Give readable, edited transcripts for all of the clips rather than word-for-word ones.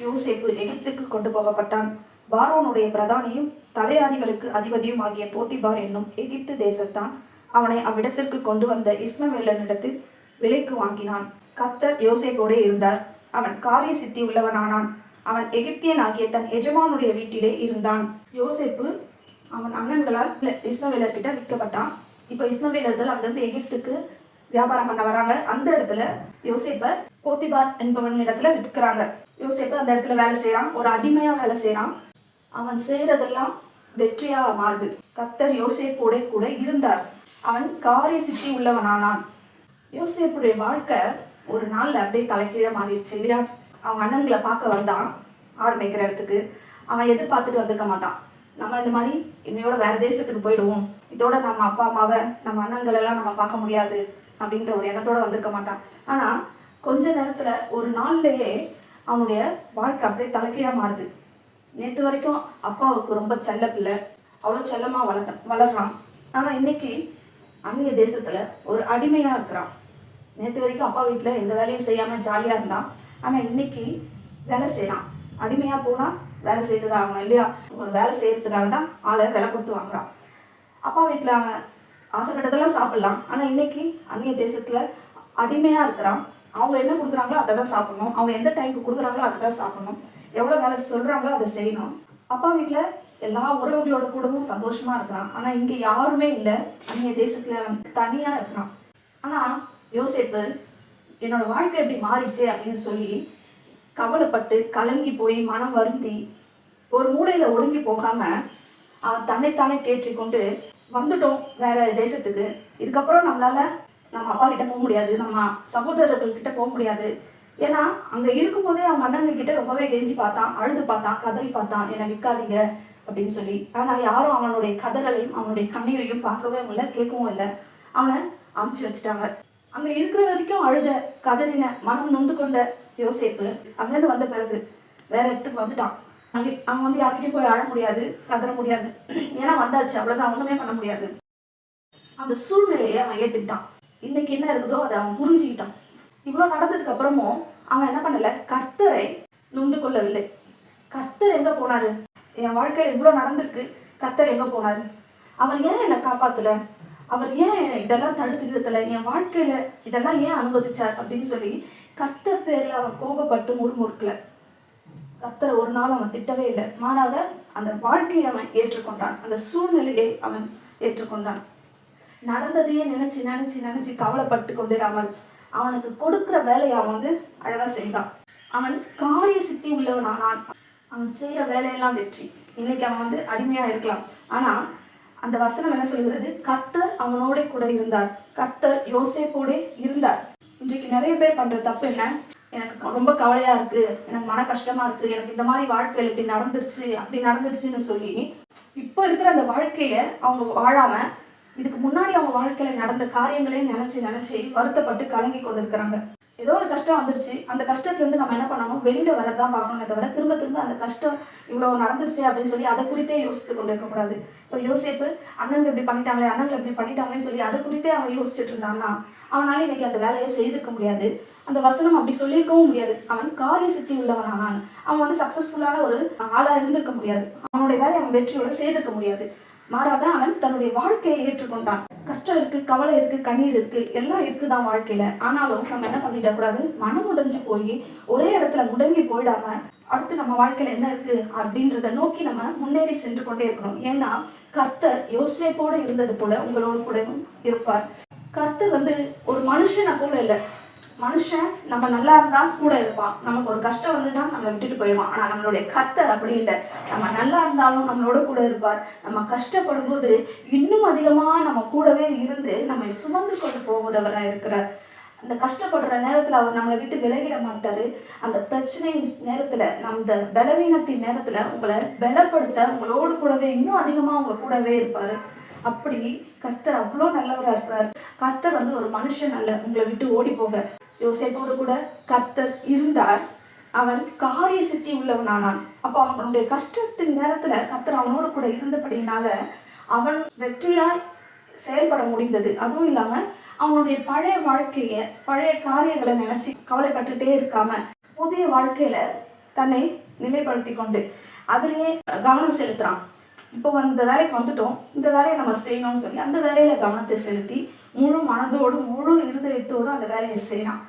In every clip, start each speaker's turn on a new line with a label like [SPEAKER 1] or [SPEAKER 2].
[SPEAKER 1] யோசேப்பு எகிப்துக்கு கொண்டு போகப்பட்டான். பார்வோனுடைய பிரதானியும் தலையாரிகளுக்கு அதிபதியும் ஆகிய போத்திபார் என்னும் எகிப்து தேசத்தான் அவனை அவ்விடத்திற்கு கொண்டு வந்த இஸ்மவேலனிடத்தில் விலைக்கு வாங்கினான். கர்த்தர் யோசேப்போடே இருந்தார். அவன் காரிய சித்தி உள்ளவனானான். அவன் எகிப்தியன் ஆகிய தன் எஜமானுடைய வீட்டிலே இருந்தான். யோசேப்பு அவன் அண்ணன்களால் இஸ்மவேலர்கிட்ட விற்கப்பட்டான். இப்போ இஸ்மவேலர்கள் அங்கிருந்து எகிப்துக்கு வியாபாரம் பண்ண வராங்க. அந்த இடத்துல யோசேப்பை போத்திபார் என்பவன் இடத்துல விற்கிறாங்க. யோசேப்பு அந்த இடத்துல வேலை செய்யறான், ஒரு அடிமையா வேலை செய்யறான். அவன் செய்யறதெல்லாம் வெற்றியா மாறுது. கர்த்தர் யோசேப்போட கூட இருந்தார். அவன் காரிய சித்தி உள்ளவனானான். யோசேப்புடைய வாழ்க்கை ஒரு நாள்ல அப்படியே தலைக்கீழ மாறிடுச்சு இல்லையா? அவன் அண்ணன்களை பார்க்க வந்தான் ஆடு மேய்க்கிற இடத்துக்கு. அவன் எதிர்பார்த்துட்டு வந்துக்க மாட்டான், நம்ம இந்த மாதிரி என்னையோட வேற தேசத்துக்கு போயிடுவோம், இதோட நம்ம அப்பா அம்மாவை நம்ம அண்ணன்கள் எல்லாம் நம்ம பார்க்க முடியாது அப்படின்ற ஒரு எண்ணத்தோட வந்திருக்க மாட்டான். ஆனா கொஞ்ச நேரத்துல ஒரு நாள்லயே அவனுடைய வாழ்க்கை அப்படியே தலைக்கீழா மாறுது. நேற்று வரைக்கும் அப்பாவுக்கு ரொம்ப செல்ல பிள்ளை, அவ்வளோ செல்லமா வளர்றான். ஆனா இன்னைக்கு அந்நிய தேசத்துல ஒரு அடிமையா இருக்கிறான். நேற்று வரைக்கும் அப்பா வீட்டுல எந்த வேலையும் செய்யாம ஜாலியா இருந்தான். ஆனா இன்னைக்கு வேலை செய்யறான். அடிமையா போனா வேலை செய்துதான் ஆகணும் இல்லையா? ஒரு வேலை செய்யறதுக்காக தான் ஆளை விலை கொடுத்து வாங்குறான். அப்பா வீட்டுல அவன் ஆசைப்பட்டதெல்லாம் சாப்பிடலாம். ஆனா இன்னைக்கு அந்நிய தேசத்துல அடிமையா இருக்கிறான். அவங்க என்ன கொடுக்குறாங்களோ அதை தான் சாப்பிடணும், அவங்க எந்த டைமுக்கு கொடுக்குறாங்களோ அதை தான் சாப்பிடணும், எவ்வளவு வேலை சொல்றாங்களோ அதை செய்யணும். அப்பா வீட்டுல எல்லா உறவுகளோட கூடவும் சந்தோஷமா இருக்கிறான். ஆனா இங்க யாருமே இல்லை, அந்நிய தேசத்துல அவன் தனியா இருக்கிறான். ஆனா யோசேப்பு என்னோட வாழ்க்கை எப்படி மாறிடுச்சு அப்படின்னு சொல்லி கவலைப்பட்டு கலங்கி போய் மனம் வருந்தி ஒரு மூலையில ஒடுங்கி போகாம அவன் தன்னைத்தானே தேற்றி கொண்டு வந்துட்டோம் வேற தேசத்துக்கு. இதுக்கப்புறம் நம்மளால நம்ம அப்பா கிட்ட போக முடியாது, நம்ம சகோதரர்கள் கிட்ட போக முடியாது. ஏன்னா அங்க இருக்கும்போதே அவங்க அண்ணன் கிட்ட ரொம்பவே கெஞ்சி பார்த்தான், அழுது பார்த்தான், கதறி பார்த்தான், என்னை விற்காதீங்க அப்படின்னு சொல்லி. ஆனா யாரும் அவனுடைய கதறலையும் அவனுடைய கண்ணீரையும் பார்க்கவே இல்லை, கேட்கவும் இல்லை. அவனை அமுச்சு வச்சுட்டாங்க. அங்க இருக்கிற வரைக்கும் அழுத கதறின மனம் நொந்து கொண்ட யோசேப்பு அங்கிருந்து வந்த பிறகு வேற இடத்துக்கு வந்துட்டான். அவன் வந்து யார்கிட்டையும் போய் அழ முடியாது, கதற முடியாது. ஏன்னா வந்தாச்சு, அவ்வளவுதான், ஒண்ணுமே பண்ண முடியாது. அந்த சூழ்நிலையை அவன் ஏத்துக்கிட்டான். இன்னைக்கு என்ன இருக்குதோ அதை அவன் புரிஞ்சுக்கிட்டான். இவ்வளவு நடந்ததுக்கு அப்புறமும் அவன் என்ன பண்ணல, கர்த்தரை நொந்து கொள்ளவில்லை. கர்த்தர் எங்க போனாரு? என் வாழ்க்கையில இவ்வளவு நடந்திருக்கு, கர்த்தர் எங்க போனாரு? அவர் ஏன் என்னை காப்பாத்தல? அவர் ஏன் இதெல்லாம் தடுத்து நிறுத்தல? என் வாழ்க்கையில இதெல்லாம் ஏன் அனுமதிச்சார் அப்படின்னு சொல்லி கர்த்தர் பேர்ல அவன் கோபப்பட்டு முறுமுறுக்கல. கர்த்தரை ஒரு நாள் அவன் திட்டவே இல்லை. மாறாக அந்த வாழ்க்கையை அவன் ஏற்றுக்கொண்டான், அந்த சூழ்நிலையை அவன் ஏற்றுக்கொண்டான். நடந்ததையே நினைச்சு நினைச்சு நினைச்சு கவலைப்பட்டு கொண்டிராமல் அவனுக்கு கொடுக்குற வேலையை அவன் வந்து அழகா செய்தான். அவன் காரிய சித்தி உள்ளவனானான். அவன் செய்யற வேலையெல்லாம் வெற்றி. இன்னைக்கு அவன் வந்து அடிமையா இருக்கலாம், ஆனா அந்த வசனம் என்ன சொல்கிறது? கர்த்தர் அவனோட கூட இருந்தார். கர்த்தர் யோசேப்போட இருந்தார். இன்றைக்கு நிறைய பேர் பண்ற தப்பு என்ன? எனக்கு ரொம்ப கவலையா இருக்கு, எனக்கு மன கஷ்டமா இருக்கு, எனக்கு இந்த மாதிரி வாழ்க்கையில் இப்படி நடந்துருச்சு அப்படி நடந்துருச்சுன்னு சொல்லி இப்போ இருக்கிற அந்த வாழ்க்கைய அவங்க வாழாம இதுக்கு முன்னாடி அவங்க வாழ்க்கையில நடந்த காரியங்களையும் நினைச்சு நினைச்சு வருத்தப்பட்டு கலங்கி கொண்டு இருக்கிறாங்க. ஏதோ ஒரு கஷ்டம் வந்துருச்சு, அந்த கஷ்டத்துல இருந்து நம்ம என்ன பண்ணணும், வெளியில வரதான் பார்க்கணுமே தவிர திரும்ப திரும்ப அந்த கஷ்டம் இவ்வளவு நடந்துருச்சு அப்படின்னு சொல்லி அதை குறித்தே யோசித்து கொண்டு இருக்கக்கூடாது. இப்போ யோசேப்பு அண்ணன் இப்படி பண்ணிட்டாங்களே, அண்ணன் இப்படி பண்ணிட்டாங்களேன்னு சொல்லி அதை குறித்தே அவன் யோசிச்சுட்டு இருந்தான்னா அவனால இன்னைக்கு அந்த வேலையை செய்திருக்க முடியாது. அந்த வசனம் அப்படி சொல்லியிருக்கவும் முடியாது. அவன் காரிய சித்தி உள்ளவனானான். அவன் வந்து சக்சஸ்ஃபுல்லான ஒரு ஆளா இருந்திருக்க முடியாது. அவனுடைய வேலையை அவன் வெற்றியோட செய்திருக்க முடியாது. மாறாக அவன் தன்னுடைய வாழ்க்கையை ஏற்றுக்கொண்டான். கஷ்டம் இருக்கு, கவலை இருக்கு, கண்ணீர் இருக்கு, எல்லாம் இருக்குதான் வாழ்க்கையில. ஆனாலும் நம்ம என்ன பண்ணிடக்கூடாது, மனம் உடைஞ்சு போய் ஒரே இடத்துல முடங்கி போயிடாம அடுத்து நம்ம வாழ்க்கையில என்ன இருக்கு அப்படின்றத நோக்கி நம்ம முன்னேறி சென்று கொண்டே இருக்கணும். ஏன்னா கர்த்தர் யோசேப்போட இருந்தது போல உங்களோட கூடவும் இருப்பார். கர்த்தர் வந்து ஒரு மனுஷனை போல இல்லை. மனுஷன் நம்ம நல்லா இருந்தா கூட இருப்பான், நமக்கு ஒரு கஷ்டம் வந்துன்னா நம்மளை விட்டுட்டு போயிடுவான். ஆனா நம்மளுடைய கர்த்தர் அப்படி இல்லை. நம்ம நல்லா இருந்தாலும் நம்மளோட கூட இருப்பார். நம்ம கஷ்டப்படும் போது இன்னும் அதிகமா நம்ம கூடவே இருந்து நம்மை சுமந்து கொண்டு போகிறவரா இருக்கிறார். அந்த கஷ்டப்படுற நேரத்துல அவர் நம்மளை விட்டு விலகிட மாட்டாரு. அந்த பிரச்சனை நேரத்துல, அந்த பலவீனத்தின் நேரத்துல உங்களை பலப்படுத்த உங்களோடு கூடவே இன்னும் அதிகமா உங்க கூடவே இருப்பாரு. அப்படி கர்த்தர் அவ்வளோ நல்லவரா இருக்கிறார். கர்த்தர் வந்து ஒரு மனுஷன் அல்ல உங்களை விட்டு ஓடி போக. யோசேப்போடு கூட கர்த்தர் இருந்தார். அவன் காரிய சித்தி உள்ளவனானான். அப்போ அவனுடைய கஷ்டத்தின் நேரத்துல கர்த்தர் அவனோடு கூட இருந்தபடினால அவன் வெற்றியாய் செயல்பட முடிந்தது. அதுவும் இல்லாம அவனுடைய பழைய வாழ்க்கைய, பழைய காரியங்களை நினைச்சு கவலைப்பட்டுட்டே இருக்காம புதிய வாழ்க்கையில தன்னை நிலைப்படுத்தி கொண்டு அதுலேயே கவனம் செலுத்துகிறான். இப்போ இந்த வேலைக்கு வந்துட்டோம், இந்த வேலையை நம்ம செய்யணும்னு சொல்லி அந்த வேலையில் கவனத்தை செலுத்தி முழு மனதோடு முழு இருதயத்தோடு அந்த வேலையை செய்கிறான்.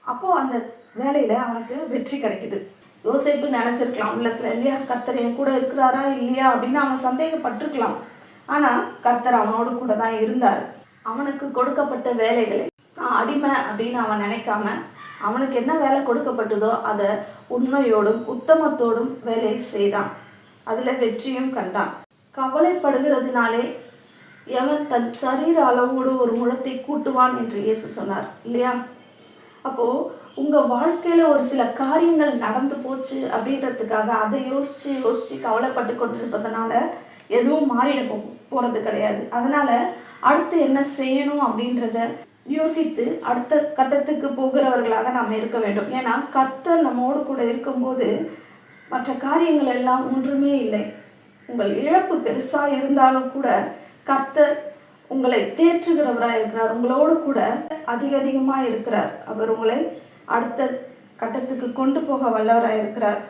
[SPEAKER 1] அப்போது அந்த வேலையில் அவனுக்கு வெற்றி கிடைக்குது. யோசேப்பு நினச்சிருக்கலாம் உள்ளத்தில், இல்லையா கர்த்தர் என் கூட இருக்கிறாரா இல்லையா அப்படின்னு அவன் சந்தேகப்பட்டிருக்கலாம். ஆனால் கர்த்தர் அவனோடு கூட தான் இருந்தார். அவனுக்கு கொடுக்கப்பட்ட வேலைகளை நான் அடிமை அப்படின்னு அவன் நினைக்காம அவனுக்கு என்ன வேலை கொடுக்கப்பட்டதோ அதை உண்மையோடும் உத்தமத்தோடும் வேலையை செய்தான். அதில் வெற்றியும் கண்டான். கவலைப்படுகிறதுனாலே எவன் தன் சரீர அளவோடு ஒரு முழத்தை கூட்டுவான் என்று இயேசு சொன்னார் இல்லையா? அப்போது உங்கள் வாழ்க்கையில் ஒரு சில காரியங்கள் நடந்து போச்சு அப்படின்றதுக்காக அதை யோசித்து கவலைப்பட்டு கொண்டிருப்பதனால எதுவும் மாறிட போகிறது கிடையாது. அதனால் அடுத்து என்ன செய்யணும் அப்படின்றத யோசித்து அடுத்த கட்டத்துக்கு போகிறவர்களாக நாம் இருக்க வேண்டும். ஏன்னா கர்த்தர் நம்மோடு கூட இருக்கும்போது மற்ற காரியங்கள் எல்லாம் ஒன்றுமே இல்லை. உங்கள் இழப்பு பெருசாக இருந்தாலும் கூட கர்த்தர் உங்களை தேற்றுகிறவராக இருக்கிறார். உங்களோடு கூட அதிகமாக இருக்கிறார். அவர் உங்களை அடுத்த கட்டத்துக்கு கொண்டு போக வல்லவராக இருக்கிறார்.